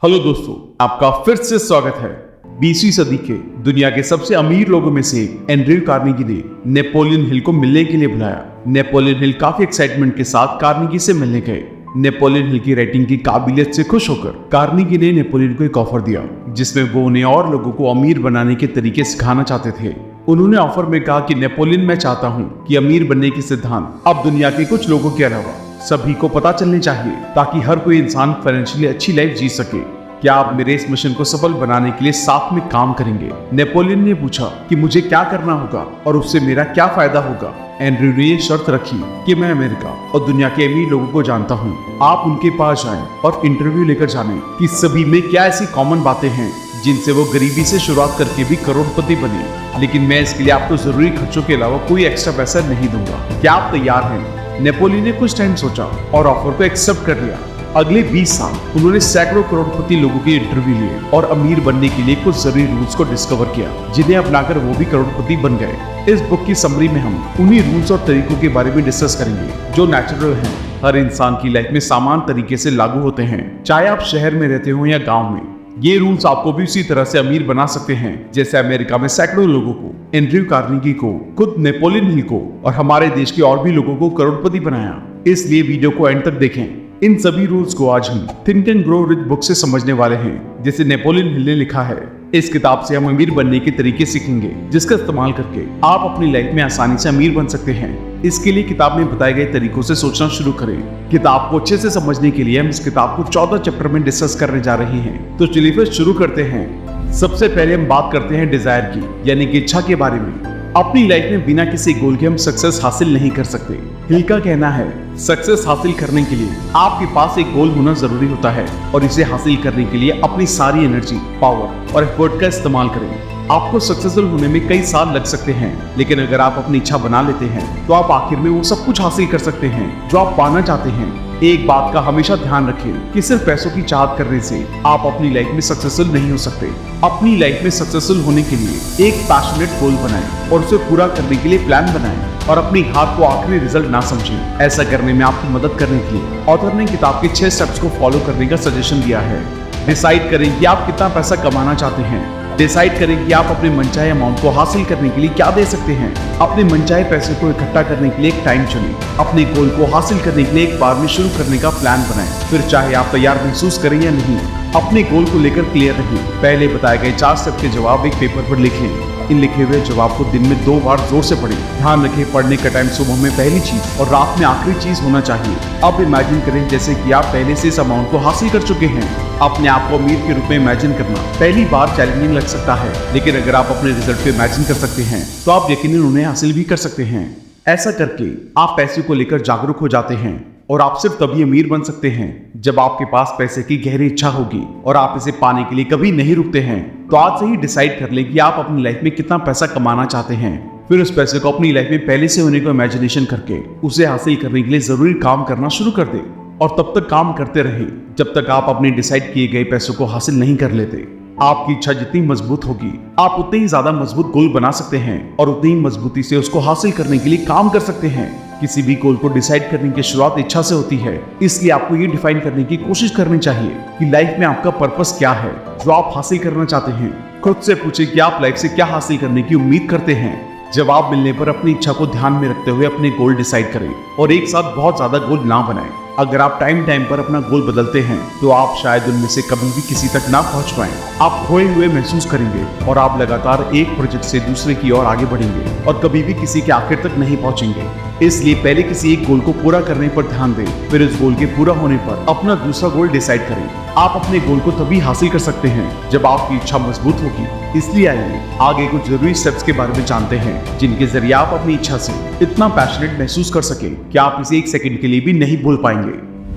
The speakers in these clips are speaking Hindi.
हेलो दोस्तों, आपका फिर से स्वागत है। 20वीं सदी के दुनिया के सबसे अमीर लोगों में से एक एंड्रयू कार्नेगी ने नेपोलियन हिल को मिलने के लिए बुलाया। नेपोलियन हिल काफी एक्साइटमेंट के साथ कार्नेगी से मिलने गए। नेपोलियन हिल की रेटिंग की काबिलियत से खुश होकर कार्नेगी ने नेपोलियन को एक ऑफर दिया, जिसमें वो उन्हें और लोगों को अमीर बनाने के तरीके सिखाना चाहते थे। उन्होंने ऑफर में कहा कि नेपोलियन, मैं चाहता हूँ कि अमीर बनने के सिद्धांत अब दुनिया के कुछ लोगों के अलावा सभी को पता चलने चाहिए, ताकि हर कोई इंसान फाइनेंशियली अच्छी लाइफ जी सके। क्या आप मेरे इस मिशन को सफल बनाने के लिए साथ में काम करेंगे? नेपोलियन ने पूछा कि मुझे क्या करना होगा और उससे मेरा क्या फायदा होगा। एंड्रयू ने ये शर्त रखी कि मैं अमेरिका और दुनिया के अमीर लोगों को जानता हूँ। आप उनके पास जाएं और इंटरव्यू लेकर जानें कि सभी में क्या ऐसी कॉमन बातें हैं जिनसे वो गरीबी से शुरुआत करके भी करोड़पति बने। लेकिन मैं इसके लिए आपको जरूरी खर्चों के अलावा कोई एक्स्ट्रा पैसा नहीं दूंगा। क्या आप तैयार हैं? नेपोलियन ने कुछ टाइम सोचा और ऑफर को एक्सेप्ट कर लिया। अगले 20 साल उन्होंने सैकड़ों करोड़पति लोगों के इंटरव्यू लिए और अमीर बनने के लिए कुछ जरूरी रूल्स को डिस्कवर किया, जिन्हें अपनाकर वो भी करोड़पति बन गए। इस बुक की समरी में हम उन्हीं रूल्स और तरीकों के बारे में डिस्कस करेंगे जो नेचुरल हैं, हर इंसान की लाइफ में समान तरीके से लागू होते हैं, चाहे आप शहर में रहते हो या गाँव में। ये रूल्स आपको भी उसी तरह से अमीर बना सकते हैं जैसे अमेरिका में सैकड़ों लोगों को, एंड्रयू कार्नेगी को, खुद नेपोलियन हिल को और हमारे देश के और भी लोगों को करोड़पति बनाया। इसलिए वीडियो को एंड तक देखें। इन सभी रूल्स को आज हम think and grow rich book से समझने वाले हैं, जिसे नेपोलियन हिल ने लिखा है। इस किताब से हम अमीर बनने के तरीके सीखेंगे, जिसका इस्तेमाल करके आप अपनी लाइफ में आसानी से अमीर बन सकते हैं। इसके लिए किताब में बताए गए तरीकों से सोचना शुरू करें। किताब को अच्छे से समझने के लिए हम इस किताब को 14 चैप्टर में डिस्कस करने जा रहे हैं। तो चलिए फिर शुरू करते हैं। सबसे पहले हम बात करते हैं डिजायर की, यानी कि इच्छा के बारे में। अपनी लाइफ में बिना किसी गोल के हम सक्सेस हासिल नहीं कर सकते। हिल का कहना है, सक्सेस हासिल करने के लिए आपके पास एक गोल होना जरूरी होता है और इसे हासिल करने के लिए अपनी सारी एनर्जी, पावर और एफर्ट का इस्तेमाल करें। आपको सक्सेसफुल होने में कई साल लग सकते हैं, लेकिन अगर आप अपनी इच्छा बना लेते हैं तो आप आखिर में वो सब कुछ हासिल कर सकते हैं जो आप पाना चाहते हैं। एक बात का हमेशा ध्यान रखें कि सिर्फ पैसों की चाहत करने से आप अपनी लाइफ में सक्सेसफुल नहीं हो सकते। अपनी लाइफ में सक्सेसफुल होने के लिए एक पैशनेट गोल बनाएं और उसे पूरा करने के लिए प्लान बनाएं और अपनी हार को आखिरी रिजल्ट ना समझें। ऐसा करने में आपकी मदद करने के लिए ऑथर ने किताब के 6 स्टेप्स को फॉलो करने का सजेशन दिया है। डिसाइड करें कि आप कितना पैसा कमाना चाहते हैं। डिसाइड करें कि आप अपने मनचाहे अमाउंट को हासिल करने के लिए क्या दे सकते हैं। अपने मनचाहे पैसे को इकट्ठा करने के लिए एक टाइम चुनें। अपने गोल को हासिल करने के लिए एक बार में शुरू करने का प्लान बनाएं। फिर चाहे आप तैयार महसूस करें या नहीं, अपने गोल को लेकर क्लियर रहिए। पहले बताए गए 4 स्टेप के जवाब एक पेपर पर लिख लें। इन लिखे हुए जवाब को दिन में 2 बार जोर से पढ़ें। ध्यान रखें, पढ़ने का टाइम सुबह में पहली चीज और रात में आखिरी चीज होना चाहिए। अब इमेजिन करें जैसे कि आप पहले से इस अमाउंट को हासिल कर चुके हैं। अपने आप को अमीर के रूप में इमेजिन करना पहली बार चैलेंजिंग लग सकता है, लेकिन अगर आप अपने रिजल्ट को इमेजिन कर सकते हैं तो आप यकीनन उन्हें हासिल भी कर सकते हैं। ऐसा करके आप पैसे को लेकर जागरूक हो जाते हैं और आप सिर्फ तभी अमीर बन सकते हैं जब आपके पास पैसे की गहरी इच्छा होगी और आप इसे पाने के लिए कभी नहीं रुकते हैं। तो आज से ही डिसाइड कर लें कि आप अपनी लाइफ में कितना पैसा कमाना चाहते हैं। फिर उस पैसे को अपनी लाइफ में पहले से होने को इमेजिनेशन करके उसे हासिल करने के लिए जरूरी काम करना शुरू कर दें और तब तक काम करते रहें जब तक आप अपने डिसाइड किए गए पैसों को हासिल नहीं कर लेते। आपकी इच्छा जितनी मजबूत होगी, आप उतने ही ज्यादा मजबूत गोल बना सकते हैं और उतनी ही मजबूती से उसको हासिल करने के लिए काम कर सकते हैं। किसी भी गोल को डिसाइड करने की शुरुआत इच्छा से होती है, इसलिए आपको ये डिफाइन करने की कोशिश करनी चाहिए कि लाइफ में आपका पर्पस क्या है जो आप हासिल करना चाहते हैं। खुद से पूछें कि आप लाइफ से क्या हासिल करने की उम्मीद करते हैं। जवाब मिलने पर अपनी इच्छा को ध्यान में रखते हुए अपने गोल डिसाइड करें और एक साथ बहुत ज्यादा गोल ना बनाएं। अगर आप टाइम पर अपना गोल बदलते हैं तो आप शायद उनमें से कभी भी किसी तक ना पहुंच पाएं। आप खोए हुए महसूस करेंगे और आप लगातार एक प्रोजेक्ट से दूसरे की ओर आगे बढ़ेंगे और कभी भी किसी के आखिर तक नहीं पहुंचेंगे। इसलिए पहले किसी एक गोल को पूरा करने पर ध्यान दें, फिर इस गोल के पूरा होने पर अपना दूसरा गोल डिसाइड करें। आप अपने गोल को तभी हासिल कर सकते हैं जब आपकी इच्छा मजबूत होगी। इसलिए आइए आगे कुछ जरूरी स्टेप्स के बारे में जानते हैं जिनके जरिए आप अपनी इच्छा से इतना पैशनेट महसूस कर सके कि आप इसे 1 सेकंड के लिए भी नहीं भूल पाएंगे।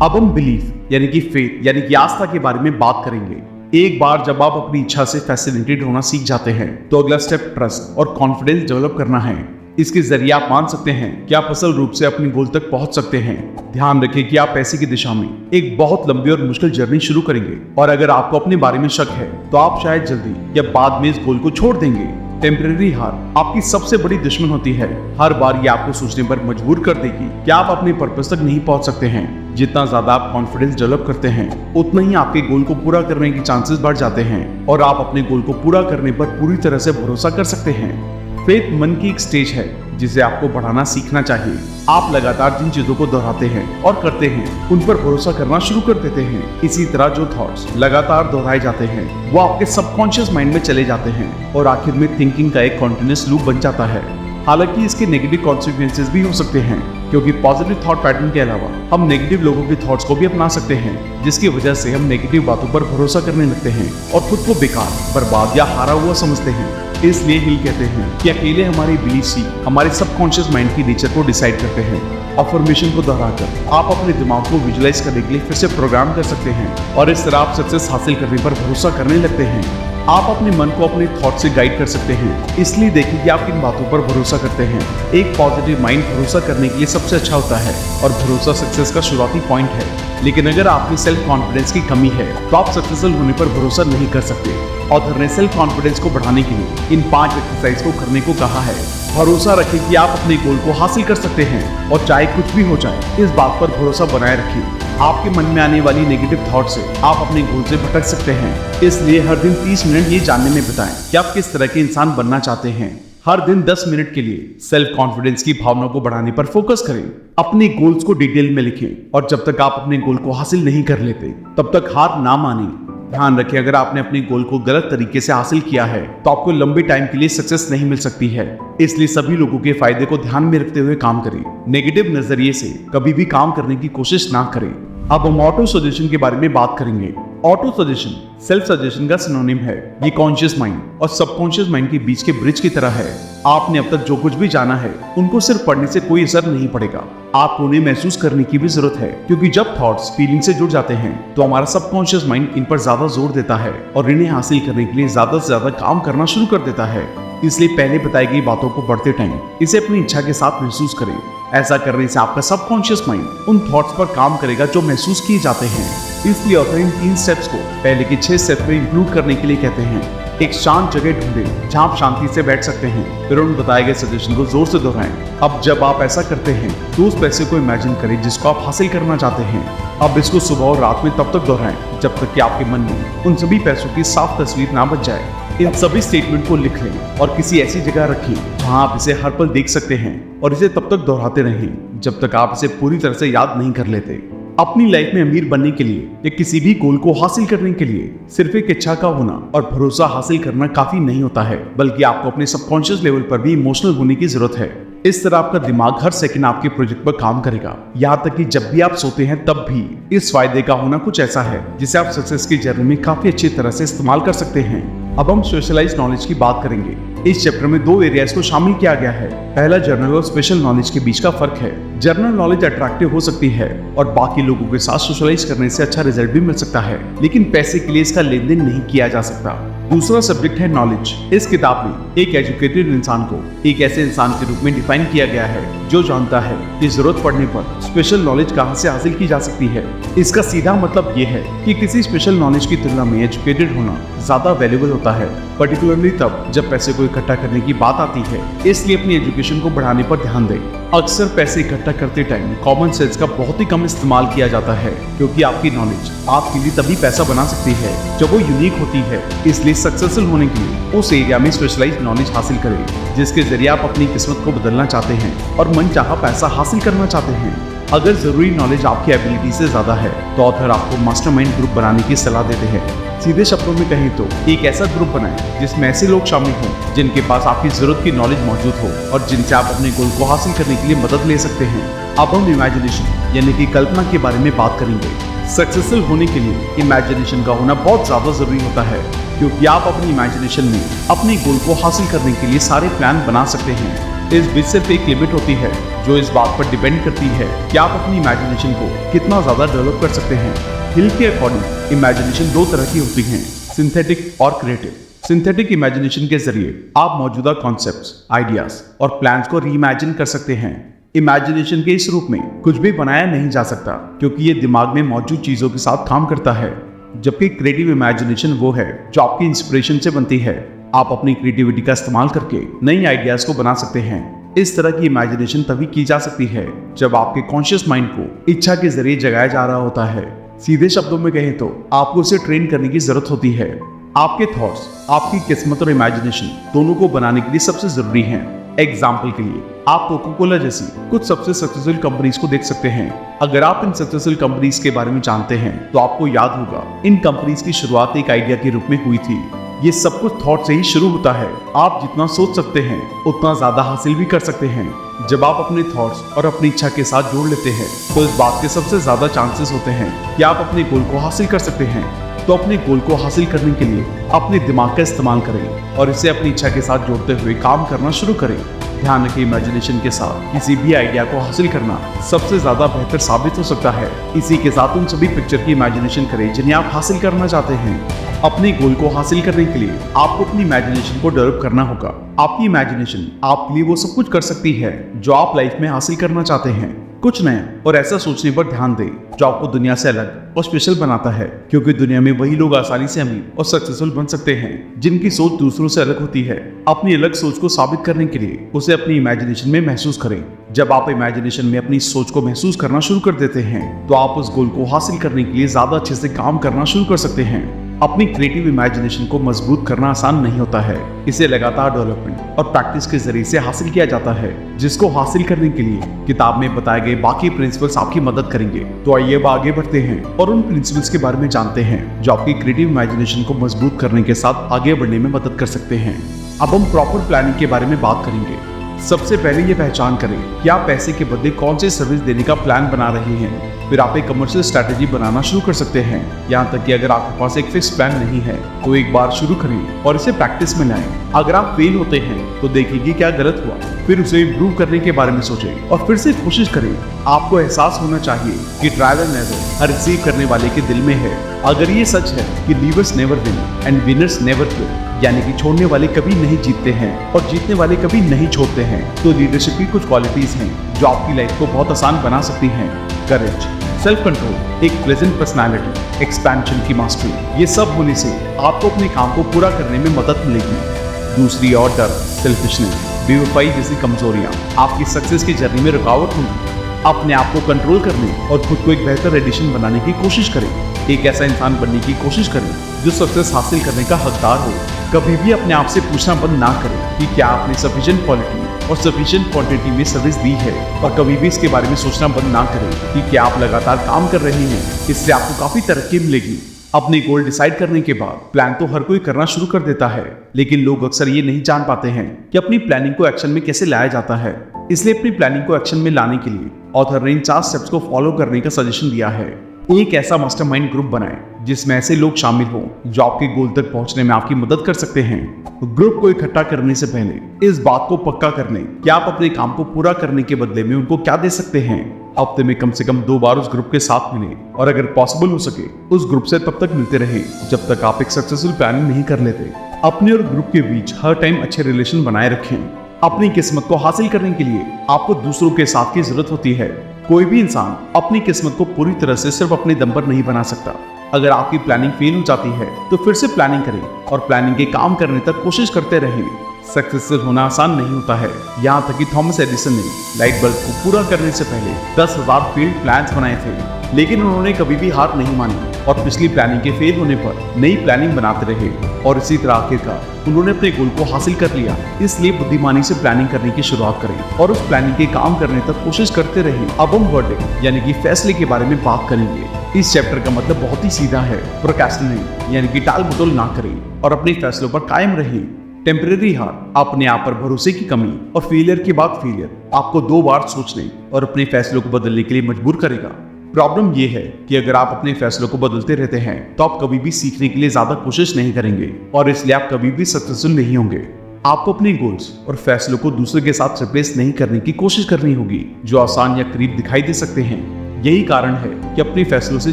अब हम बिलीफ यानी कि फेथ यानी कि आस्था के बारे में बात करेंगे। एक बार जब आप अपनी इच्छा से फैसिनेटेड होना सीख जाते हैं तो अगला स्टेप ट्रस्ट और कॉन्फिडेंस डेवलप करना है। इसके जरिए आप मान सकते हैं कि आप असल रूप से अपने गोल तक पहुंच सकते हैं। ध्यान रखें कि आप पैसे की दिशा में एक बहुत लंबी और मुश्किल जर्नी शुरू करेंगे, और अगर आपको अपने बारे में शक है तो आप शायद जल्दी या बाद में इस गोल को छोड़ देंगे। टेम्परेरी हार आपकी सबसे बड़ी दुश्मन होती है। हर बार ये आपको सोचने पर मजबूर कर देगी कि आप अपने पर्पस तक नहीं पहुंच सकते हैं। जितना ज्यादा आप कॉन्फिडेंस डेवलप करते हैं उतना ही आपके गोल को पूरा करने के चांसेस बढ़ जाते हैं, और आप अपने गोल को पूरा करने पर पूरी तरह से भरोसा कर सकते हैं। फेथ मन की एक स्टेज है जिसे आपको बढ़ाना सीखना चाहिए। आप लगातार जिन चीजों को दोहराते हैं और करते हैं उन पर भरोसा करना शुरू कर देते हैं। इसी तरह जो थॉट्स लगातार दोहराए जाते हैं वो आपके सबकॉन्शियस माइंड में चले जाते हैं और आखिर में थिंकिंग का एक कॉन्टिन्यूअस लूप बन जाता है। हालांकि इसके नेगेटिव कॉन्सिक्वेंसेस भी हो सकते हैं, क्योंकि पॉजिटिव थॉट पैटर्न के अलावा हम नेगेटिव लोगों के थॉट्स को भी अपना सकते हैं, जिसकी वजह से हम नेगेटिव बातों पर भरोसा करने लगते हैं और खुद को बेकार, बर्बाद या हारा हुआ समझते हैं। इसलिए हिल कहते हैं कि अकेले हमारी बिलीफ ही हमारे सबकॉन्शियस माइंड की नेचर को डिसाइड करते हैं। अफर्मेशन को दोहराकर आप अपने दिमाग को विजुलाइज करने के लिए फिर से प्रोग्राम कर सकते हैं, और इस तरह आप सक्सेस हासिल करने पर भरोसा करने लगते हैं। आप अपने मन को अपने थॉट से गाइड कर सकते हैं, इसलिए देखिए कि आप किन बातों पर भरोसा करते हैं। एक पॉजिटिव माइंड भरोसा करने के लिए सबसे अच्छा होता है, और भरोसा सक्सेस का शुरुआती पॉइंट है। लेकिन अगर आप में सेल्फ कॉन्फिडेंस की कमी है तो आप सक्सेसफुल होने पर भरोसा नहीं कर सकते। ऑथर ने सेल्फ कॉन्फिडेंस को बढ़ाने के लिए इन 5 एक्सरसाइज को करने को कहा है। भरोसा रखें कि आप अपने गोल को हासिल कर सकते हैं, और चाहे कुछ भी हो जाए इस बात पर भरोसा बनाए रखें। आपके मन में आने वाली नेगेटिव थॉट से आप अपने गोल से भटक सकते हैं, इसलिए हर दिन 30 मिनट ये जानने में बिताएं कि आप किस तरह के इंसान बनना चाहते हैं। हर दिन 10 मिनट के लिए सेल्फ कॉन्फिडेंस की भावना को बढ़ाने पर फोकस करें। अपने गोल्स को डिटेल में लिखें, और जब तक आप अपने गोल को हासिल नहीं कर लेते तब तक हार ना मानें। ध्यान रखें, अगर आपने अपने गोल को गलत तरीके से हासिल किया है तो आपको लंबे टाइम के लिए सक्सेस नहीं मिल सकती है। इसलिए सभी लोगों के फायदे को ध्यान में रखते हुए काम करें। नेगेटिव नजरिए से कभी भी काम करने की कोशिश ना करें। अब हम ऑटो सजेशन के बारे में बात करेंगे। ऑटो सजेशन सेल्फ सजेशन का सिनोनिम है। ये कॉन्शियस माइंड और सबकॉन्शियस माइंड के बीच के ब्रिज की तरह है। आपने अब तक जो कुछ भी जाना है उनको सिर्फ पढ़ने से कोई असर नहीं पड़ेगा, आपको उन्हें महसूस करने की भी जरूरत है, क्योंकि जब थॉट्स फीलिंग से जुड़ जाते हैं तो हमारा सबकॉन्शियस माइंड इन पर ज्यादा जोर देता है और इन्हें हासिल करने के लिए ज्यादा से ज्यादा काम करना शुरू कर देता है। इसलिए पहले बताई गई बातों को पढ़ते टाइम इसे अपनी इच्छा के साथ महसूस करें। ऐसा करने से आपका सबकॉन्शियस माइंड उन थॉट्स पर काम करेगा जो महसूस किए जाते हैं। इसलिए ऑथर इन 3 स्टेप्स को पहले के 6 स्टेप में इंक्लूड करने के लिए कहते हैं। एक शांत जगह ढूंढें जहां आप शांति से बैठ सकते हैं, फिर उन बताए गए सजेशन को जोर से दोहराएं। अब जब आप ऐसा करते हैं तो उस पैसे को इमेजिन करें जिसको आप हासिल करना चाहते हैं। अब इसको सुबह और रात में तब तक दोहराएं जब तक कि आपके मन में उन सभी पैसों की साफ तस्वीर ना बच जाए। इन सभी स्टेटमेंट को लिख लें और किसी ऐसी जगह रखें जहां आप इसे हर पल देख सकते हैं, और इसे तब तक दोहराते रहें जब तक आप इसे पूरी तरह से याद नहीं कर लेते। अपनी लाइफ में अमीर बनने के लिए या किसी भी गोल को हासिल करने के लिए सिर्फ एक इच्छा का होना और भरोसा हासिल करना काफी नहीं होता है, बल्कि आपको अपने सबकॉन्शियस लेवल पर भी इमोशनल होने की जरूरत है। इस तरह आपका दिमाग हर सेकंड आपके प्रोजेक्ट पर काम करेगा, यहाँ तक कि जब भी आप सोते हैं तब भी। इस फायदे का होना कुछ ऐसा है जिसे आप सक्सेस की जर्नी में काफी अच्छी तरह से इस्तेमाल कर सकते हैं। अब हम स्पेशलाइज्ड नॉलेज की बात करेंगे। इस चैप्टर में 2 एरियाज को शामिल किया गया है। पहला जनरल और स्पेशल नॉलेज के बीच का फर्क है। जनरल नॉलेज अट्रैक्टिव हो सकती है और बाकी लोगों के साथ सोशलाइज करने से अच्छा रिजल्ट भी मिल सकता है, लेकिन पैसे के लिए इसका लेन देन नहीं किया जा सकता। दूसरा सब्जेक्ट है नॉलेज। इस किताब में एक एजुकेटेड इंसान को एक ऐसे इंसान के रूप में डिफाइन किया गया है जो जानता है कि जरूरत पड़ने पर स्पेशल नॉलेज कहां से हासिल की जा सकती है। इसका सीधा मतलब ये है कि किसी स्पेशल नॉलेज की तुलना में एजुकेटेड होना ज्यादा वैल्यूएबल होता है, पर्टिकुलरली तब जब पैसे को इकट्ठा करने की बात आती है। इसलिए अपनी एजुकेशन को बढ़ाने पर ध्यान दें। अक्सर पैसे इकट्ठा करते टाइम कॉमन सेंस का बहुत ही कम इस्तेमाल किया जाता है, क्योंकि आपकी नॉलेज आपके लिए तभी पैसा बना सकती है जब वो यूनिक होती है। इसलिए सक्सेसफुल होने के लिए उस एरिया में स्पेशलाइज्ड नॉलेज हासिल करें जिसके जरिए आप अपनी किस्मत को बदलना चाहते हैं और मनचाहा पैसा हासिल करना चाहते हैं। अगर जरूरी नॉलेज आपकी एबिलिटी से ज्यादा है तो ऑथर आपको मास्टरमाइंड ग्रुप बनाने की सलाह देते हैं। सीधे शब्दों में कहें तो एक ऐसा ग्रुप बनाएं जिसमें ऐसे लोग शामिल हों जिनके पास आपकी जरूरत की नॉलेज मौजूद हो और जिनसे आप अपने गोल को हासिल करने के लिए मदद ले सकते हैं। अब हम इमेजिनेशन यानी कि कल्पना के बारे में बात करेंगे। सक्सेसफुल होने के लिए इमेजिनेशन का होना बहुत ज्यादा जरूरी होता है, क्योंकि आप अपनी इमेजिनेशन में अपने गोल को हासिल करने के लिए सारे प्लान बना सकते हैं। इस बीच सिर्फ एक लिमिट होती है जो इस बात पर डिपेंड करती है कि आप अपनी इमेजिनेशन को कितना ज्यादा डेवलप कर सकते हैं। हिल के अकॉर्डिंग इमेजिनेशन 2 तरह की होती हैं। सिंथेटिक और क्रिएटिव। सिंथेटिक इमेजिनेशन के जरिए आप मौजूदा कॉन्सेप्ट्स, आइडियाज और प्लान्स को रीइमेजिन कर सकते हैं। इमेजिनेशन के इस रूप में कुछ भी बनाया नहीं जा सकता, क्योंकि ये दिमाग में मौजूद चीजों के साथ काम करता है, जबकि क्रिएटिव इमेजिनेशन वो है जो आपकी इंस्पिरेशन से बनती है। आप अपनी क्रिएटिविटी का इस्तेमाल करके नई आइडियाज को बना सकते हैं। इस तरह की इमेजिनेशन तभी की जा सकती है जब आपके कॉन्शियस माइंड को इच्छा के जरिए जगाया जा रहा होता है। सीधे शब्दों में कहें तो आपको उसे ट्रेन करने की जरूरत होती है। आपके थॉट्स आपकी किस्मत और इमेजिनेशन दोनों को बनाने के लिए सबसे जरूरी हैं। एग्जाम्पल के लिए आप कोका कोला जैसी कुछ सबसे सक्सेसफुल कंपनीज को देख सकते हैं। अगर आप इन सक्सेसफुल कंपनीज के बारे में जानते हैं तो आपको याद होगा इन कंपनीज की शुरुआत एक आइडिया के रूप में हुई थी। ये सब कुछ थॉट से ही शुरू होता है। आप जितना सोच सकते हैं उतना ज्यादा हासिल भी कर सकते हैं। जब आप अपने थॉट्स और अपनी इच्छा के साथ जोड़ लेते हैं तो इस बात के सबसे ज्यादा चांसेस होते हैं कि आप अपने गोल को हासिल कर सकते हैं। तो अपने गोल को हासिल करने के लिए अपने दिमाग का इस्तेमाल करें और इसे अपनी इच्छा के साथ जोड़ते हुए काम करना शुरू करें। ध्यान रखें, इमेजिनेशन के साथ किसी भी आइडिया को हासिल करना सबसे ज्यादा बेहतर साबित हो सकता है। इसी के साथ उन सभी पिक्चर की इमेजिनेशन करें जिन्हें आप हासिल करना चाहते हैं। अपने गोल को हासिल करने के लिए आपको अपनी इमेजिनेशन को डेवलप करना होगा। आपकी इमेजिनेशन आपके लिए वो सब कुछ कर सकती है जो आप लाइफ में हासिल करना चाहते हैं। कुछ नया और ऐसा सोचने पर ध्यान दें जो आपको दुनिया से अलग और स्पेशल बनाता है, क्योंकि दुनिया में वही लोग आसानी से अमीर और सक्सेसफुल बन सकते हैं जिनकी सोच दूसरों से अलग होती है। अपनी अलग सोच को साबित करने के लिए उसे अपनी इमेजिनेशन में महसूस करें। जब आप इमेजिनेशन में अपनी सोच को महसूस करना शुरू कर देते हैं तो आप उस गोल को हासिल करने के लिए ज्यादा अच्छे से काम करना शुरू कर सकते हैं। अपनी क्रिएटिव इमेजिनेशन को मजबूत करना आसान नहीं होता है। इसे लगातार डेवलपमेंट और प्रैक्टिस के जरिए से हासिल किया जाता है, जिसको हासिल करने के लिए किताब में बताए गए बाकी प्रिंसिपल्स आपकी मदद करेंगे। तो आइए अब आगे बढ़ते हैं और उन प्रिंसिपल्स के बारे में जानते हैं जो आपकी क्रिएटिव इमेजिनेशन को मजबूत करने के साथ आगे बढ़ने में मदद कर सकते हैं। अब हम प्रॉपर प्लानिंग के बारे में बात करेंगे। सबसे पहले ये पहचान करें कि आप पैसे के बदले कौन सी सर्विस देने का प्लान बना रहे हैं। फिर आप एक कमर्शियल स्ट्रैटेजी बनाना शुरू कर सकते हैं। यहाँ तक कि अगर आपके पास एक फिक्स प्लान नहीं है तो एक बार शुरू करें और इसे प्रैक्टिस में लाएं। अगर आप फेल होते हैं तो देखिए कि क्या गलत हुआ, फिर उसे इम्प्रूव करने के बारे में सोचें और फिर से कोशिश करें। आपको एहसास होना चाहिए कि trial and error her receive करने वाले के दिल में है। अगर ये सच है कि levers never win and winners never quit, यानी कि छोड़ने वाले कभी नहीं जीतते हैं और जीतने वाले कभी नहीं छोड़ते हैं, तो लीडरशिप की कुछ क्वालिटीज हैं जो आपकी लाइफ को बहुत आसान बना सकती हैं। करेज, सेल्फ कंट्रोल, एक प्लेजेंट पर्सनालिटी, एक्सपेंशन की मास्टरी, ये सब होने से आपको अपने काम को पूरा करने में मदद मिलेगी। दूसरी और डर, सेल्फिशनेस, बेवफाई जैसी कमजोरियां आपकी सक्सेस की जर्नी में रुकावट होंगी। अपने आप को कंट्रोल करने और खुद को एक बेहतर एडिशन बनाने की कोशिश करें। एक ऐसा इंसान बनने की कोशिश करें जो सक्सेस हासिल करने का हकदार हो। कभी भी अपने आप से पूछना बंद ना करें कि क्या आपने सफिशिएंट क्वालिटी और सफिशिएंट क्वांटिटी में सर्विस दी है, और कभी भी इसके बारे में सोचना बंद ना करें कि क्या आप लगातार काम कर रहे हैं। इससे आपको काफी तरक्की मिलेगी। अपने गोल डिसाइड करने के बाद प्लान तो हर कोई करना शुरू कर देता है, लेकिन लोग अक्सर ये नहीं जान पाते हैं कि अपनी प्लानिंग को एक्शन में कैसे लाया जाता है। इसलिए अपनी प्लानिंग को एक्शन में लाने के लिए ऑथर ने इन 4 स्टेप्स को फॉलो करने का सजेशन दिया है। एक ऐसा मास्टरमाइंड ग्रुप बनाएं जिसमें ऐसे लोग शामिल हों जो आपके गोल तक पहुंचने में आपकी मदद कर सकते हैं। ग्रुप को इकट्ठा करने से पहले इस बात को पक्का कर लें कि आप अपने काम को पूरा करने के बदले में उनको क्या दे सकते हैं। हफ्ते में कम से कम 2 बार उस ग्रुप के साथ मिलें और अगर पॉसिबल हो सके उस ग्रुप से तब तक मिलते रहें जब तक आप एक सक्सेसफुल प्लानिंग नहीं कर लेते। अपने और ग्रुप के बीच हर टाइम अच्छे रिलेशन बनाए रखें। अपनी किस्मत को हासिल करने के लिए आपको दूसरों के साथ की जरूरत होती है। कोई भी इंसान अपनी किस्मत को पूरी तरह से सिर्फ अपने दम पर नहीं बना सकता। अगर आपकी प्लानिंग फेल हो जाती है तो फिर से प्लानिंग करें और प्लानिंग के काम करने तक कोशिश करते रहें। सक्सेसफुल होना आसान नहीं होता है। यहाँ तक कि थॉमस एडिसन ने लाइट बल्ब को पूरा करने से पहले 10,000 फील्ड प्लान्स बनाए थे, लेकिन उन्होंने कभी भी हार नहीं मानी और पिछली प्लानिंग के फेल होने पर नई प्लानिंग बनाते रहे और इसी तरह आखिरकार उन्होंने अपने गोल को हासिल कर लिया। इसलिए बुद्धिमानी से प्लानिंग करने की शुरुआत करें और उस प्लानिंग के काम करने तक कोशिश करते रहें। अब हम वर्डिक्ट यानी कि फैसले के बारे में बात करेंगे। इस चैप्टर का मतलब बहुत ही सीधा है। प्रोक्रेस्टिनेट यानी कि टाल मटोल ना करें और अपने फैसलों पर कायम रहें। टेम्परेरी हार, अपने आप पर भरोसे की कमी और फेलियर के बाद फेलियर आपको 2 बार सोचने और अपने फैसलों को बदलने के लिए मजबूर करेगा। प्रॉब्लम यह है कि अगर आप अपने फैसलों को बदलते रहते हैं तो आप कभी भी सीखने के लिए ज्यादा कोशिश नहीं करेंगे और इसलिए आप कभी भी सक्सेसफुल नहीं होंगे। आपको अपने गोल्स और फैसलों को दूसरे के साथ रिप्लेस नहीं करने की कोशिश करनी होगी जो आसान या करीब दिखाई दे सकते हैं। यही कारण है कि अपने फैसलों से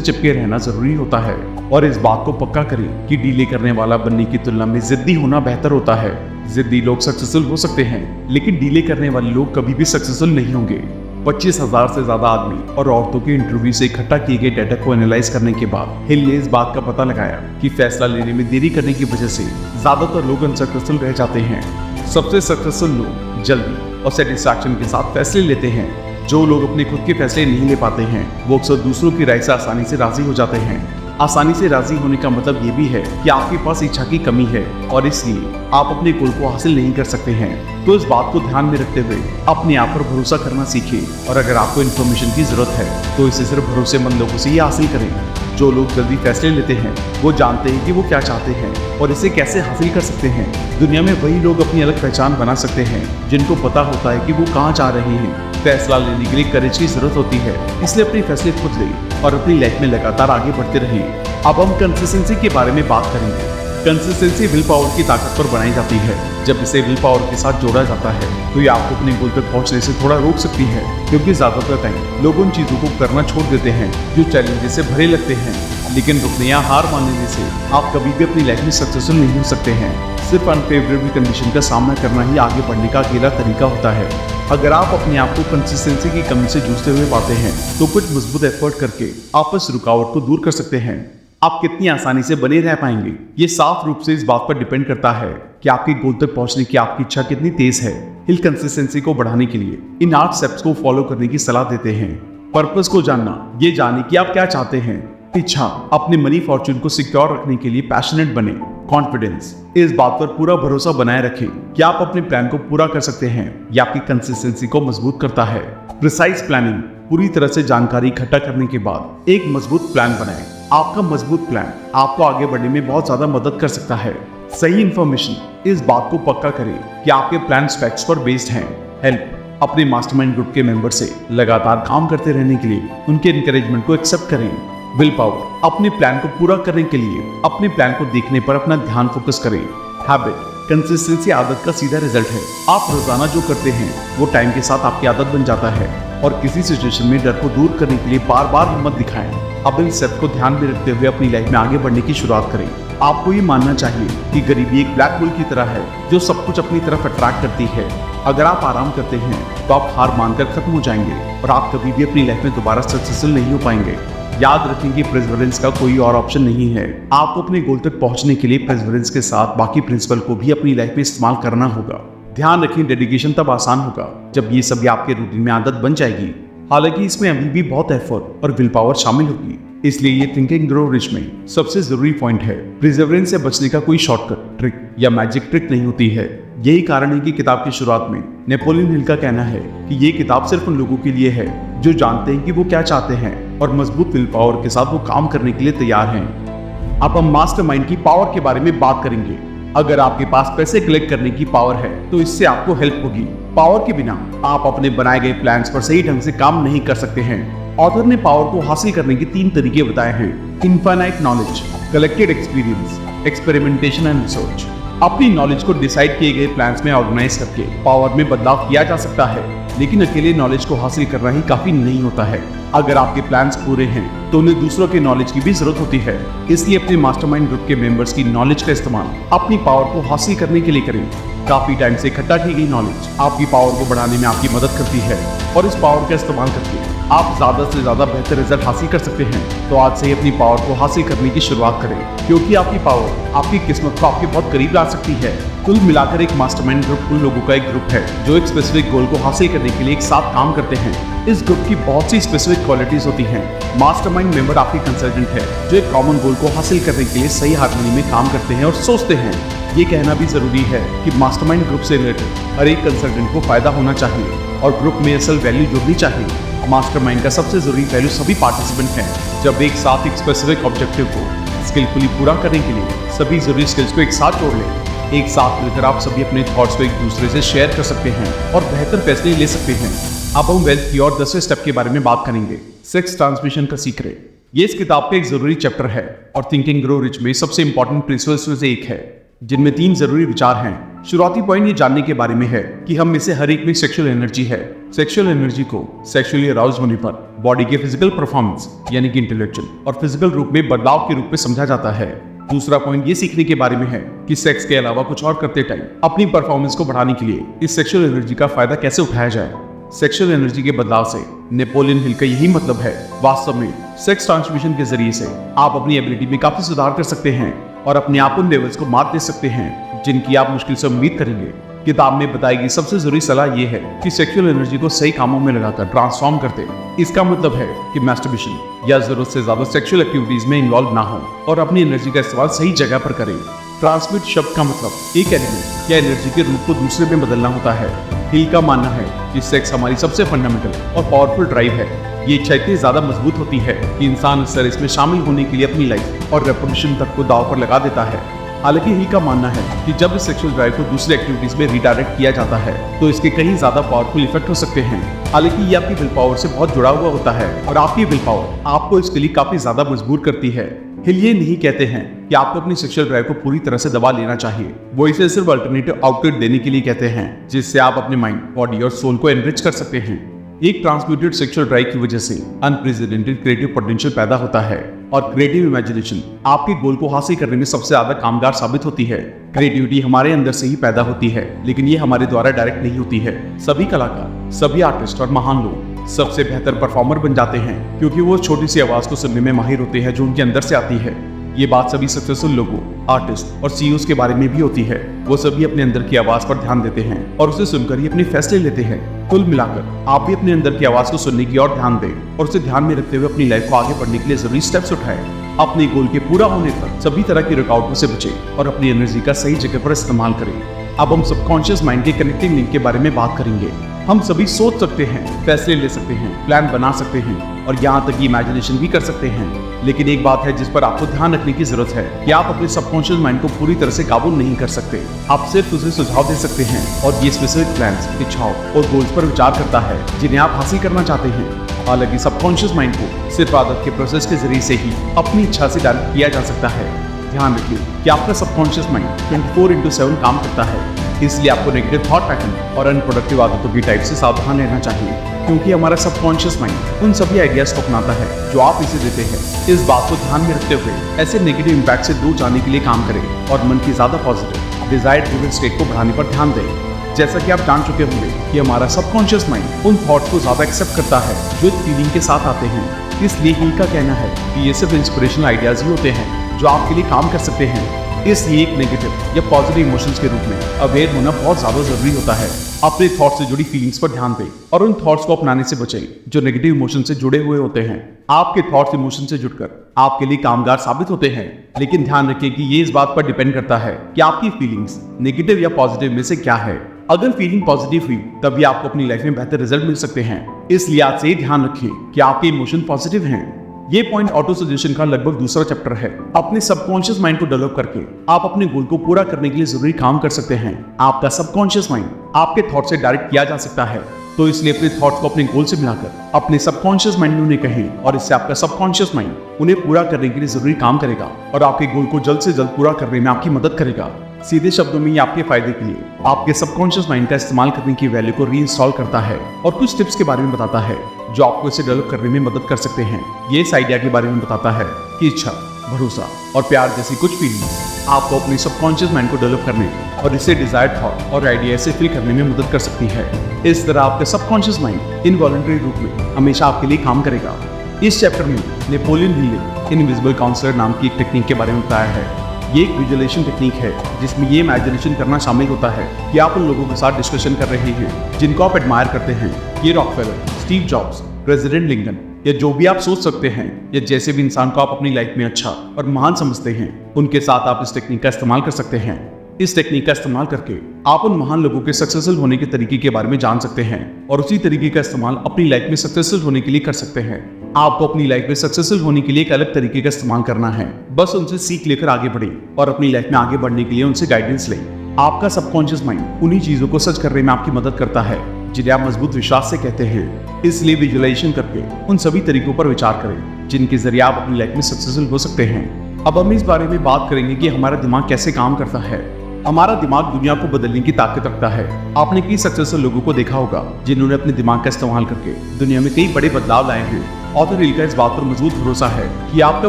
चिपके रहना जरूरी होता है और इस बात को पक्का करें कि डीले करने वाला बनने की तुलना में जिद्दी होना बेहतर होता है। जिद्दी लोग सक्सेसफुल हो सकते हैं, लेकिन डीले करने वाले लोग कभी भी सक्सेसफुल नहीं होंगे। 25,000 से ज्यादा आदमी और औरतों के इंटरव्यू से इकट्ठा किए गए डेटा को एनालाइज करने के बाद हिल ने इस बात का पता लगाया कि फैसला लेने में देरी करने की वजह से ज्यादातर लोग अनसक्सेसफुल रह जाते हैं। सबसे सक्सेसफुल लोग जल्दी और सेटिस्फैक्शन के साथ फैसले लेते हैं। जो लोग अपने खुद के फैसले नहीं ले पाते हैं वो अक्सर दूसरों की राय से आसानी से राजी हो जाते हैं। आसानी से राजी होने का मतलब ये भी है कि आपके पास इच्छा की कमी है और इसलिए आप अपने गोल को हासिल नहीं कर सकते हैं। तो इस बात को ध्यान में रखते हुए अपने आप पर भरोसा करना सीखें और अगर आपको इन्फॉर्मेशन की जरूरत है तो इसे सिर्फ भरोसेमंद लोगों से ही हासिल करें। जो लोग जल्दी फैसले लेते हैं वो जानते हैं कि वो क्या चाहते हैं और इसे कैसे हासिल कर सकते हैं। दुनिया में वही लोग अपनी अलग पहचान बना सकते हैं जिनको पता होता है कि वो कहाँ जा रहे हैं। फैसला लेने के लिए करेज की जरूरत होती है, इसलिए अपने फैसले खुद लें और अपनी लाइफ में लगातार आगे बढ़ते रहें। अब हम कंसिस्टेंसी के बारे में बात करेंगे। कंसिस्टेंसी विल पावर की ताकत पर बनाई जाती है। जब इसे विल पावर के साथ जोड़ा जाता है तो ये आपको अपने गोल तक पहुंचने से थोड़ा रोक सकती है, क्योंकि ज्यादातर टाइम लोग उन चीजों को करना छोड़ देते हैं जो चैलेंजेस से भरे लगते हैं। लेकिन रुकने या हार मान लेने से आप कभी भी अपनी लाइफ में सक्सेसफुल नहीं हो सकते हैं। सिर्फ अनफेवरेबल कंडीशन का सामना करना ही आगे बढ़ने का अकेला तरीका होता है। अगर आप अपने आप को कंसिस्टेंसी की कमी से जूझते हुए पाते हैं तो कुछ मजबूत एफर्ट करके आप इस रुकावट को दूर कर सकते हैं। आप कितनी आसानी से बने रह पाएंगे ये साफ रूप से इस बात पर डिपेंड करता है कि आपके गोल तक पहुंचने की आपकी इच्छा कितनी तेज है। हिल कंसिस्टेंसी को बढ़ाने के लिए इन 8 स्टेप्स को फॉलो करने की सलाह देते हैं। पर्पस को जानना, ये जाने कि आप क्या चाहते हैं। इच्छा, अपने मनी फॉर्चून को सिक्योर रखने के लिए पैशनेट बने। कॉन्फिडेंस, इस बात पर पूरा भरोसा बनाए रखें कि आप अपने प्लान को पूरा कर सकते हैं। यह आपकी कंसिस्टेंसी को मजबूत करता है। प्रिसाइज प्लानिंग, पूरी तरह से जानकारी इकट्ठा करने के बाद एक मजबूत प्लान बनाएं। आपका मजबूत प्लान आपको आगे बढ़ने में बहुत ज्यादा मदद कर सकता है। सही इंफॉर्मेशन, इस बात को पक्का करें कि आपके प्लान फैक्ट्स पर बेस्ड हैं। हेल्प, अपने मास्टरमाइंड ग्रुप के मेंबर से लगातार काम करते रहने के लिए उनके एनकरेजमेंट को एक्सेप्ट करें। विल पावर, अपने प्लान को पूरा करने के लिए अपने प्लान को देखने पर अपना ध्यान फोकस करें। हैबिट, कंसिस्टेंसी आदत का सीधा रिजल्ट है। आप रोजाना जो करते हैं वो टाइम के साथ आपकी आदत बन जाता है और किसी सिचुएशन में डर को दूर करने के लिए बार बार हिम्मत दिखाएं। अब इन स्टेप को ध्यान में रखते हुए अपनी लाइफ में आगे बढ़ने की शुरुआत करें। आपको ये मानना चाहिए कि गरीबी एक ब्लैक होल की तरह है जो सब कुछ अपनी तरफ अट्रैक्ट करती है। अगर आप आराम करते हैं तो आप हार मानकर खत्म हो जाएंगे और आप कभी भी अपनी लाइफ में दोबारा सक्सेसफुल नहीं हो पाएंगे। याद रखें कि प्रेजवरेंस का कोई और ऑप्शन नहीं है। आपको अपने गोल तक पहुंचने के लिए प्रेजवरेंस के साथ बाकी प्रिंसिपल को भी अपनी लाइफ में इस्तेमाल करना होगा। ध्यान रखें, डेडिकेशन तब आसान होगा जब ये सभी आपके रूटीन में आदत बन जाएगी। हालांकि इसमें अभी भी बहुत एफर्ट और विल पावर शामिल होगी, इसलिए ये थिंक एंड ग्रो रिच में सबसे जरूरी पॉइंट है। प्रिजर्वेंस से बचने का कोई शॉर्टकट, ट्रिक या मैजिक ट्रिक नहीं होती है। यही कारण है कि किताब की शुरुआत में नेपोलियन हिल का कहना है कि ये किताब सिर्फ उन लोगों के लिए है जो जानते हैं कि वो क्या चाहते हैं और मजबूत विल पावर के साथ वो काम करने के लिए तैयार हैं। अब हम मास्टरमाइंड की पावर के बारे में बात करेंगे। अगर आपके पास पैसे कलेक्ट करने की पावर है तो इससे आपको हेल्प होगी। पावर के बिना आप अपने बनाए गए प्लान्स पर सही ढंग से काम नहीं कर सकते हैं। ऑथर ने पावर को हासिल करने के 3 तरीके बताए हैं: infinite knowledge, collected experience, experimentation and research. अपनी नॉलेज को डिसाइड किए गए प्लान्स में ऑर्गेनाइज करके पावर में बदलाव किया जा सकता है, लेकिन अकेले नॉलेज को हासिल करना ही काफी नहीं होता है। अगर आपके प्लान्स पूरे हैं तो उन्हें दूसरों के नॉलेज की भी जरूरत होती है। इसलिए अपने मास्टरमाइंड ग्रुप के मेंबर्स की नॉलेज का इस्तेमाल अपनी पावर को हासिल करने के लिए करें। काफी टाइम से इकट्ठा की गई नॉलेज आपकी पावर को बढ़ाने में आपकी मदद करती है और इस पावर का इस्तेमाल करके आप ज्यादा से ज्यादा बेहतर रिजल्ट हासिल कर सकते हैं। तो आज से ही अपनी पावर को हासिल करने की शुरुआत करें, क्योंकि आपकी पावर आपकी किस्मत को आपके बहुत करीब ला सकती है। कुल मिलाकर एक मास्टरमाइंड ग्रुप उन लोगों का एक ग्रुप है जो एक स्पेसिफिक गोल को हासिल करने के लिए एक साथ काम करते हैं। इस ग्रुप की बहुत सी स्पेसिफिक क्वालिटीज होती हैं। मास्टरमाइंड मेंबर आपकी कंसल्टेंट है जो एक कॉमन गोल को हासिल करने के लिए सही हार्मनी में काम करते हैं और सोचते हैं। ये कहना भी जरूरी है कि मास्टरमाइंड ग्रुप से रिलेटेड हर एक कंसल्टेंट को फायदा होना चाहिए और ग्रुप में असल वैल्यू जुड़नी चाहिए। मास्टरमाइंड का सबसे जरूरी वैल्यू सभी पार्टिसिपेंट हैं। जब एक साथ एक स्पेसिफिक ऑब्जेक्टिव को स्किलफुली पूरा करने के लिए सभी जरूरी स्किल्स को एक साथ जोड़ लें, एक साथ मिलकर आप सभी अपने थॉट्स को एक दूसरे से शेयर कर सकते हैं और बेहतर फैसले ले सकते हैं। अब हम वेल्थ की और 10वें स्टेप के बारे में बात करेंगे, सेक्स ट्रांसमिशन का सीक्रेट। ये इस किताब का एक जरूरी चैप्टर है और थिंक एंड ग्रो रिच में सबसे इंपॉर्टेंट प्रिंसिपल्स में से एक है, जिनमें 3 जरूरी विचार हैं। शुरुआती पॉइंट ये जानने के बारे में है कि हम में से हर एक में सेक्सुअल एनर्जी है। सेक्सुअल एनर्जी को सेक्सुअली अराउज होने पर बॉडी के फिजिकल परफॉर्मेंस यानी कि इंटेलेक्चुअल और फिजिकल रूप में बदलाव के रूप में समझा जाता है। दूसरा पॉइंट ये सीखने के बारे में है कि सेक्स के अलावा कुछ और करते टाइम अपनी परफॉर्मेंस को बढ़ाने के लिए इस सेक्सुअल एनर्जी का फायदा कैसे उठाया जाए। सेक्सुअल एनर्जी के बदलाव से नेपोलियन हिल का यही मतलब है। वास्तव में सेक्स ट्रांसमिशन के जरिए से आप अपनी एबिलिटी में काफी सुधार कर सकते हैं और अपने आप उन लेवल्स को मात दे सकते हैं जिनकी आप मुश्किल से उम्मीद करेंगे। किताब में बताई गई सबसे जरूरी सलाह यह है कि सेक्सुअल एनर्जी को सही कामों में लगाकर ट्रांसफॉर्म करते। इसका मतलब है कि मैस्टरबेशन या जरूरत से ज्यादा सेक्सुअल एक्टिविटीज में इन्वॉल्व ना हो और अपनी एनर्जी का इस्तेमाल सही जगह पर करें। ट्रांसमिट शब्द का मतलब एक एलिमेंट या एनर्जी के रूप को दूसरे में बदलना होता है। हिल का मानना है कि सेक्स हमारी सबसे फंडामेंटल और पावरफुल ड्राइव है। ये इच्छा इतनी ज्यादा मजबूत होती है कि इंसान अक्सर इसमें शामिल होने के लिए अपनी लाइफ और रेपुटेशन तक को दांव पर लगा देता है। हालांकि हिल का मानना है कि जब इस सेक्सुअल ड्राइव को दूसरी एक्टिविटीज में रिडायरेक्ट किया जाता है तो इसके कहीं ज्यादा पावरफुल इफेक्ट हो सकते हैं। हालांकि ये आपकी विल पावर से बहुत जुड़ा हुआ होता है और आपकी विल पावर आपको इसके लिए काफी ज्यादा मजबूर करती है। हिल ये नहीं कहते हैं कि आपको अपनी सेक्सुअल ड्राइव को पूरी तरह से दबा लेना चाहिए। वो इसे सिर्फ अल्टरनेटिव आउटलेट देने के लिए कहते हैं जिससे आप अपने माइंड, बॉडी और सोल को एनरिच कर सकते हैं। एक ट्रांसम्यूटेड सेक्सुअल ड्राइव की वजह से अनप्रेसिडेंटेड क्रिएटिव पोटेंशियल पैदा होता है और क्रिएटिव इमेजिनेशन आपके गोल को हासिल करने में सबसे ज्यादा कामगार साबित होती है। क्रिएटिविटी हमारे अंदर से ही पैदा होती है लेकिन ये हमारे द्वारा डायरेक्ट नहीं होती है। सभी कलाकार, सभी आर्टिस्ट और महान लोग सबसे बेहतर परफॉर्मर बन जाते हैं क्योंकि वो छोटी सी आवाज को सुनने में माहिर होते हैं जो उनके अंदर से आती है। ये बात सभी सक्सेसफुल लोगों, आर्टिस्ट और सीईओज के बारे में भी होती है। वो सभी अपने अंदर की आवाज पर ध्यान देते हैं और उसे सुनकर ही अपने फैसले लेते हैं। कुल मिलाकर आप भी अपने अंदर की आवाज को सुनने की ओर ध्यान दें और उसे ध्यान में रखते हुए अपनी लाइफ को आगे बढ़ने के लिए जरूरी स्टेप्स उठाएं। अपने गोल के पूरा होने तक सभी तरह की रुकावटों से बचें और अपनी एनर्जी का सही जगह पर इस्तेमाल करें। अब हम सबकॉन्शियस माइंड के कनेक्टिंग लिंक के बारे में बात करेंगे। हम सभी सोच सकते हैं, फैसले ले सकते हैं, प्लान बना सकते हैं और यहाँ तक कि इमेजिनेशन भी कर सकते हैं। लेकिन एक बात है जिस पर आपको ध्यान रखने की जरूरत है कि आप अपने सबकॉन्शियस माइंड को पूरी तरह से काबू नहीं कर सकते। आप सिर्फ उसे सुझाव दे सकते हैं और ये स्पेसिफिक प्लान्स, इच्छाओं और गोल्स पर विचार करता है जिन्हें आप हासिल करना चाहते हैं। हालांकि सबकॉन्शियस माइंड को सिर्फ आदत के प्रोसेस के जरिए से ही अपनी इच्छा से डायरेक्ट किया जा सकता है। ध्यान रखिए कि आपका सबकॉन्शियस माइंड 24/7 काम करता है, इसलिए आपको नेगेटिव थॉट पैटर्न और अनप्रोडक्टिव आदतों की टाइप से सावधान रहना चाहिए क्योंकि हमारा सबकॉन्शियस माइंड उन सभी आइडियाज को अपनाता है जो आप इसे देते हैं। इस बात को ध्यान में रखते हुए ऐसे नेगेटिव इम्पैक्ट से दूर जाने के लिए काम करें और मन की ज्यादा पॉजिटिव डिजायर्ड ड्रिवन स्टेट को बढ़ाने पर ध्यान दें। जैसा कि आप जान चुके होंगे कि हमारा सबकॉन्शियस माइंड उन थॉट्स को ज्यादा एक्सेप्ट करता है जो एक फीलिंग के साथ आते हैं। इसलिए हिल का कहना है कि ये सिर्फ इंस्पिरेशनल आइडियाज ही होते हैं जो आपके लिए काम कर सकते हैं। इसलिए एक नेगेटिव या पॉजिटिव इमोशंस के रूप में अवेयर होना बहुत ज्यादा जरूरी होता है। अपने थॉट्स से जुड़ी फीलिंग्स पर ध्यान दें और उन थॉट्स को अपनाने से बचें जो नेगेटिव इमोशन से जुड़े हुए होते हैं। आपके थॉट्स इमोशन से जुड़कर आपके लिए कामगार साबित होते हैं, लेकिन ध्यान रखिए कि ये इस बात पर डिपेंड करता है कि आपकी फीलिंग्स नेगेटिव या पॉजिटिव में से क्या है। अगर फीलिंग पॉजिटिव हुई तभी आपको अपनी लाइफ में बेहतर रिजल्ट मिल सकते हैं। इसलिए आज से ही ध्यान रखिए कि आपके इमोशन पॉजिटिव हैं। ये पॉइंट ऑटो सजेशन का लगभग दूसरा चैप्टर है। अपने सबकॉन्शियस माइंड को डेवलप करके आप अपने गोल को पूरा करने के लिए जरूरी काम कर सकते हैं। आपका सबकॉन्शियस माइंड आपके थॉट से डायरेक्ट किया जा सकता है, तो इसलिए अपने थॉट्स को अपने गोल से मिलाकर अपने सबकॉन्शियस माइंड में उन्हें कहें और इससे आपका सबकॉन्शियस माइंड उन्हें पूरा करने के लिए जरूरी काम करेगा और आपके गोल को जल्द से जल्द पूरा करने में आपकी मदद करेगा। सीधे शब्दों में ये आपके फायदे के लिए आपके सबकॉन्शियस माइंड का इस्तेमाल करने की वैल्यू को रीइंस्टॉल करता है और कुछ टिप्स के बारे में बताता है जो आपको इसे डेवलप करने में मदद कर सकते हैं। ये इस आइडिया के बारे में बताता है कि इच्छा, भरोसा और प्यार जैसी कुछ फीलिंग्स आपको अपने सबकॉन्शियस माइंड को डेवलप करने और इसे डिजायर्ड थॉट और आइडिया से फिल करने में मदद कर सकती है। इस तरह आपका सबकॉन्शियस माइंड इनवॉलंटरी रूप में हमेशा आपके लिए काम करेगा। इस चैप्टर में नेपोलियन हिल ने इनविजिबल काउंसलर नाम की एक टेक्निक के बारे में बताया है। ये एक विजुअलाइजेशन टेक्निक है जिसमें ये इमेजिनेशन करना शामिल होता है कि आप उन लोगों के साथ डिस्कशन कर रहे हैं जिनको आप एडमायर करते हैं। ये Rockefeller, Steve jobs, president Lincoln या जो भी आप सोच सकते हैं या जैसे भी इंसान को आप अपनी लाइफ में अच्छा और महान समझते हैं, उनके साथ आप इस टेक्निक का इस्तेमाल कर सकते हैं। इस टेक्निक का इस्तेमाल करके आप उन महान लोगों के सक्सेसफुल होने के तरीके के बारे में जान सकते हैं और उसी तरीके का इस्तेमाल अपनी लाइफ में सक्सेसफुल होने के लिए कर सकते हैं। आपको अपनी लाइफ में सक्सेसफुल होने के लिए एक अलग तरीके का इस्तेमाल करना है। बस उनसे सीख लेकर आगे बढ़े और अपनी लाइफ में आगे बढ़ने के लिए उनसे गाइडेंस लें। आपका सबकॉन्शियस माइंड उन्हीं चीजों को सच करने में आपकी मदद करता है जिन्हें आप मजबूत विश्वास से कहते हैं। इसलिए विजुअलाइजेशन करके उन सभी तरीकों पर विचार करें जिनके जरिए आप अपनी लाइफ में सक्सेसफुल हो सकते हैं। अब हम इस बारे में बात करेंगे कि हमारा दिमाग कैसे काम करता है। हमारा दिमाग दुनिया को बदलने की ताकत रखता है। आपने कई सक्सेसफुल लोगों को देखा होगा जिन्होंने अपने दिमाग का इस्तेमाल करके दुनिया में कई बड़े बदलाव लाए हैं। ऑथर हिल का इस बात पर मजबूत भरोसा है कि आपका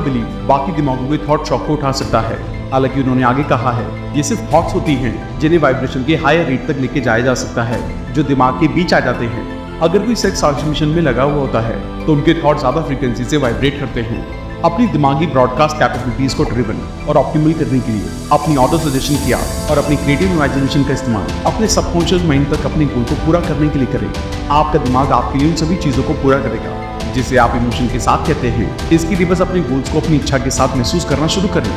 बिलीव बाकी दिमागों के थॉट शॉक को उठा सकता है। हालांकि उन्होंने आगे कहा है, ये सिर्फ थॉट्स होती हैं जिन्हें वाइब्रेशन के हायर रेट तक लेके जाया जा सकता है, जो दिमाग के बीच आ जाते हैं। अगर कोई सेक्स ट्रांसमिशन में लगा हुआ होता है तो उनके थॉट ज्यादा फ्रीक्वेंसी से वाइब्रेट करते हैं। अपनी दिमागी ब्रॉडकास्ट कैपेबिलिटीज को ड्रिवन और ऑप्टिमल करने के लिए अपनी ऑटो सजेशन किया और अपनी क्रिएटिव इमेजिनेशन का इस्तेमाल अपने सबकॉन्शियस माइंड तक अपने गोल को पूरा करने के लिए करें। आपका दिमाग आपके लिए उन सभी चीजों को पूरा करेगा जिसे आप इमोशन के साथ कहते हैं। इसके लिए बस अपने गोल्स को अपनी इच्छा के साथ महसूस करना शुरू करें।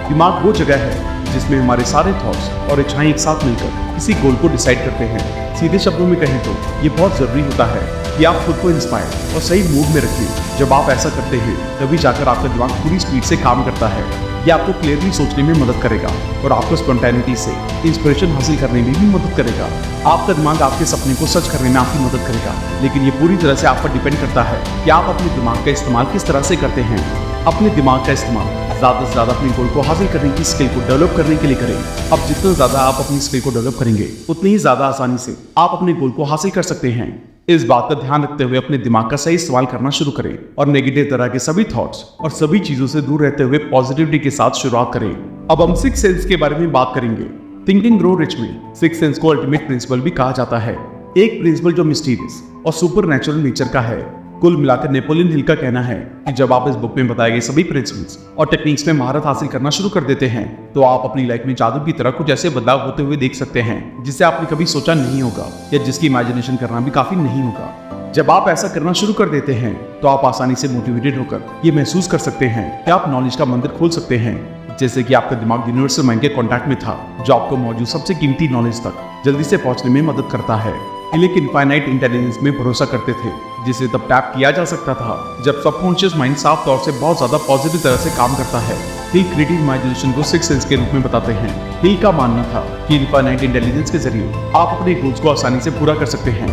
दिमाग वो जगह है जिसमें हमारे सारे थॉट्स और इच्छाएं एक साथ मिलकर किसी गोल को डिसाइड करते हैं। सीधे शब्दों में कहें तो ये बहुत जरूरी होता है कि आप खुद को इंस्पायर और सही मूड में रखें। जब आप ऐसा करते हैं तभी जाकर आपका दिमाग पूरी स्पीड से काम करता है। ये आपको क्लियरली सोचने में मदद करेगा और आपको स्पॉन्टेनिटी से इंस्पिरेशन हासिल करने में भी मदद करेगा। आपका दिमाग आपके सपने को सच करने में आपकी मदद करेगा, लेकिन ये पूरी तरह से आप पर डिपेंड करता है कि आप अपने दिमाग का इस्तेमाल किस तरह से करते हैं। अपने दिमाग का इस्तेमाल ज्यादा से ज्यादा अपने गोल को हासिल करने की स्किल को डेवलप करने के लिए करें। अब जितना ज्यादा आप अपनी स्किल को डेवलप करेंगे उतनी ही ज्यादा आसानी से आप अपने गोल को हासिल कर सकते हैं। इस बात का ध्यान रखते हुए अपने दिमाग का सही इस्तेमाल करना शुरू करें और नेगेटिव तरह के सभी थॉट्स और सभी चीजों से दूर रहते हुए पॉजिटिविटी के साथ शुरुआत करें। अब हम सिक्स सेंस के बारे में बात करेंगे। थिंकिंग ग्रो रिच में सिक्स सेंस को अल्टीमेट प्रिंसिपल भी कहा जाता है, एक प्रिंसिपल जो मिस्टीरियस और सुपर नेचुरल नेचर का है। कुल मिलाकर नेपोलियन हिल का कहना है कि जब आप इस बुक में बताए गए सभी प्रिंसिपल्स और टेक्निक्स में महारत हासिल करना शुरू कर देते हैं तो आप अपनी लाइफ में जादू की तरह कुछ ऐसे बदलाव होते हुए देख सकते हैं जिसे आपने कभी सोचा नहीं होगा या जिसकी इमेजिनेशन करना भी काफी नहीं होगा। जब आप ऐसा करना शुरू कर देते हैं तो आप आसानी से मोटिवेटेड होकर ये महसूस कर सकते हैं कि आप नॉलेज का मंदिर खोल सकते हैं। जैसे कि आपका दिमाग यूनिवर्सल माइंड के कांटेक्ट में था जो आपको मौजूद सबसे कीमती नॉलेज तक जल्दी से पहुंचने में मदद करता है। हिल इनफाइनाइट इंटेलिजेंस में भरोसा करते थे जिसे तब टैप किया जा सकता था जब सबकॉन्शियस माइंड साफ तौर से बहुत ज्यादा पॉजिटिव तरह से काम करता है। हिल क्रिएटिव इमेजिनेशन को सिक्स सेंस के रूप में बताते हैं। हिल का मानना था कि इनफाइनाइट इंटेलिजेंस के जरिए आप अपने गोल्स को आसानी से पूरा कर सकते हैं।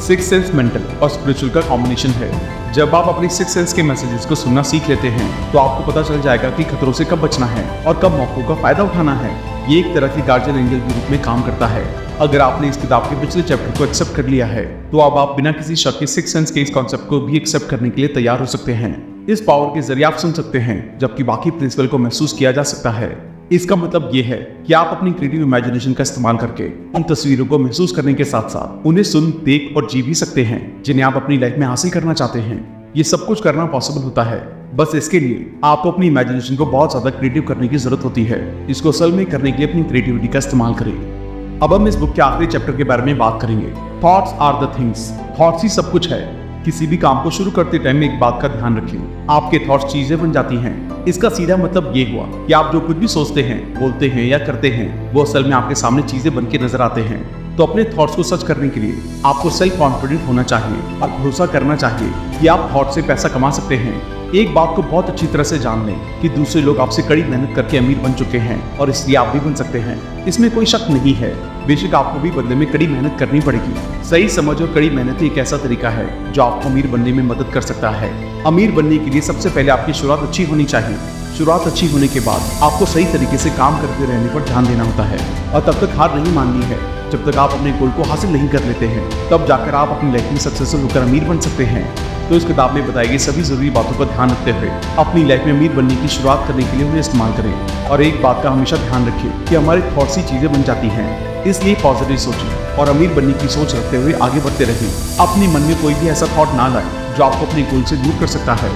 सिक्स सेंस मेंटल और स्पिरिचुअल का कॉम्बिनेशन है। जब आप अपनी सिक्स सेंस के मैसेजेस को सुनना सीख लेते हैं तो आपको पता चल जाएगा कि खतरों से कब बचना है और कब मौकों का फायदा उठाना है। ये एक तरह की गार्जियन एंजल के रूप में काम करता है। अगर आपने इस किताब के पिछले चैप्टर को एक्सेप्ट कर लिया है तो अब आप बिना किसी शक के सिक्स सेंस के इस कॉन्सेप्ट को भी एक्सेप्ट करने के लिए तैयार हो सकते हैं। इस पावर के जरिए आप सुन सकते हैं जबकि बाकी प्रिंसिपल को महसूस किया जा सकता है। इसका मतलब ये है कि आप अपनी क्रिएटिव इमेजिनेशन का इस्तेमाल करके उन तस्वीरों को महसूस करने के साथ साथ उन्हें सुन, देख और जी भी सकते हैं जिन्हें आप अपनी लाइफ में हासिल करना चाहते हैं। ये सब कुछ करना पॉसिबल होता है, बस इसके लिए आपको अपनी इमेजिनेशन को बहुत ज्यादा क्रिएटिव करने की जरूरत होती है। इसको असल में करने के लिए अपनी क्रिएटिविटी का इस्तेमाल करें। अब हम इस बुक के आखिरी चैप्टर के बारे में बात करेंगे। Thoughts are the things. Thoughts ही सब कुछ है। किसी भी काम को शुरू करते टाइम एक बात का ध्यान रखें, आपके थॉट्स चीजें बन जाती हैं। इसका सीधा मतलब ये हुआ कि आप जो कुछ भी सोचते हैं, बोलते हैं या करते हैं वो असल में आपके सामने चीजें बन के नजर आते हैं। तो अपने थॉट्स को सच करने के लिए आपको सेल्फ कॉन्फिडेंट होना चाहिए और भरोसा करना चाहिए कि आप थॉट से पैसा कमा सकते हैं। एक बात को बहुत अच्छी तरह से जान लें कि दूसरे लोग आपसे कड़ी मेहनत करके अमीर बन चुके हैं और इसलिए आप भी बन सकते हैं। इसमें कोई शक नहीं है। बेशक आपको भी बदले में कड़ी मेहनत करनी पड़ेगी। सही समझ और कड़ी मेहनत एक ऐसा तरीका है जो आपको अमीर बनने में मदद कर सकता है। अमीर बनने के लिए सबसे पहले आपकी शुरुआत अच्छी होनी चाहिए। शुरुआत अच्छी होने के बाद आपको सही तरीके से काम करते रहने पर ध्यान देना होता है और तब तक हार नहीं माननी है। जब तक आप अपने गोल को हासिल नहीं कर लेते हैं तब जाकर आप अपनी लाइफ में सक्सेसफुल होकर अमीर बन सकते हैं। तो इस किताब में बताई गई सभी जरूरी बातों पर ध्यान रखते हुए अपनी लाइफ में अमीर बनने की शुरुआत करने के लिए उन्हें इस्तेमाल करें। और एक बात का हमेशा ध्यान रखें कि हमारे थॉट्स ही चीजें बन जाती हैं, इसलिए पॉजिटिव सोचें और अमीर बनने की सोच रखते हुए आगे बढ़ते रहें। अपने मन में कोई भी ऐसा थॉट ना लाए जो आपको अपने गोल से दूर कर सकता है।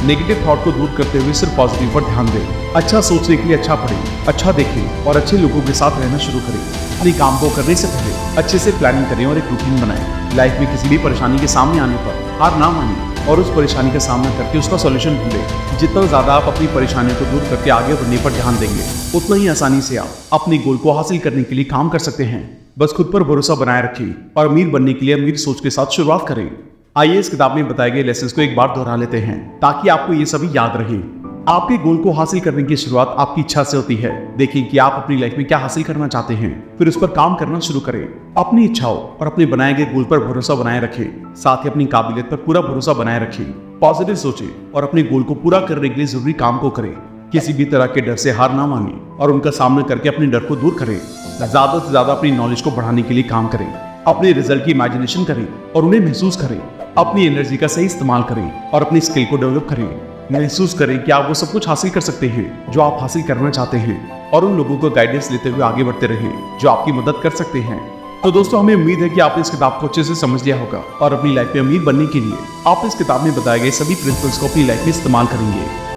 नेगेटिव थॉट को दूर करते हुए सिर्फ पॉजिटिव पर ध्यान दें। अच्छा सोचने के लिए अच्छा पढ़ें, अच्छा देखें और अच्छे लोगों के साथ रहना शुरू करें। अपने काम को करने से पहले अच्छे से प्लानिंग करें और एक रूटीन बनाएं। लाइफ में किसी भी परेशानी के सामने आने पर हार ना मानें और उस परेशानी का सामना करके उसका सॉल्यूशन ढूंढें। जितना ज्यादा आप अपनी परेशानियों को दूर करके आगे बढ़ने पर ध्यान देंगे उतना ही आसानी से आप अपने गोल को हासिल करने के लिए काम कर सकते हैं। बस खुद पर भरोसा बनाए रखिए और अमीर बनने के लिए अमीर सोच के साथ शुरुआत करें। आइए इस किताब में बताए गए लेसन्स को एक बार दोहरा लेते हैं ताकि आपको ये सभी याद रहे। आपके गोल को हासिल करने की शुरुआत आपकी इच्छा से होती है। देखिए कि आप अपनी लाइफ में क्या हासिल करना चाहते हैं, फिर उस पर काम करना शुरू करें। अपनी इच्छाओं और अपने बनाए गए गोल पर भरोसा बनाए रखें, साथ ही अपनी काबिलियत पर पूरा भरोसा बनाए रखें। पॉजिटिव सोचें और अपने गोल को पूरा करने के लिए जरूरी काम को करें। किसी भी तरह के डर से हार ना माने और उनका सामना करके अपने डर को दूर करें। ज्यादा से ज्यादा अपनी नॉलेज को बढ़ाने के लिए काम करें, अपने रिजल्ट की इमेजिनेशन करें और उन्हें महसूस करें। अपनी एनर्जी का सही इस्तेमाल करें और अपनी स्किल को डेवलप करें। महसूस करें कि आप वो सब कुछ हासिल कर सकते हैं जो आप हासिल करना चाहते हैं और उन लोगों को गाइडेंस लेते हुए आगे बढ़ते रहें जो आपकी मदद कर सकते हैं। तो दोस्तों, हमें उम्मीद है कि आपने इस किताब को अच्छे से समझ लिया होगा और अपनी लाइफ में अमीर बनने के लिए आप इस किताब में बताए गए सभी प्रिंसिपल्स को अपनी लाइफ में इस्तेमाल करेंगे।